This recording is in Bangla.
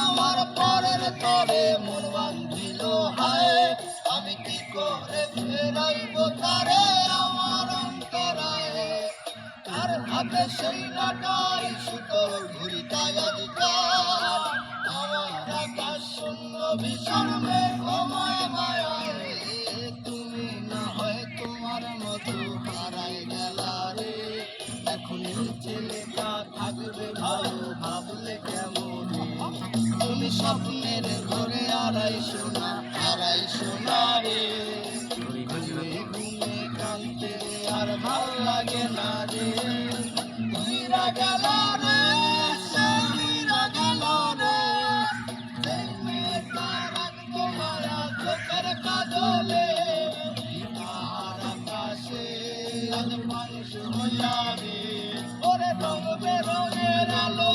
আমার পরের তরে মন বান্ধিল হায়, আমি কি করে ফেরাইব তারে আমার অন্তরায়। তার হাতে সেই লাটাই সুতোর ঘুরিটাই অধিকার, আমার আকাশ শূন্য ভীষণ মেঘময় মায়ায়। তুমি না হয় তোমার মতো হারাই গেলা রে, এখন এই ছেলেটা থাকবে ভালো ভাবলে কেমন। তুমি স্বপ্নের ঘরে আড়াইশো না রে, ঘুমে কাঁদতে আর ভাল লাগে না রে। তুইরা গেল রে, তুইরা গেল রে, সেই মেয়েটা রাখবো মায়া চোখের কাজলে। আর আকাশে আজ মানুষ হইয়াবে, ওরে রঙ বেরঙের আলো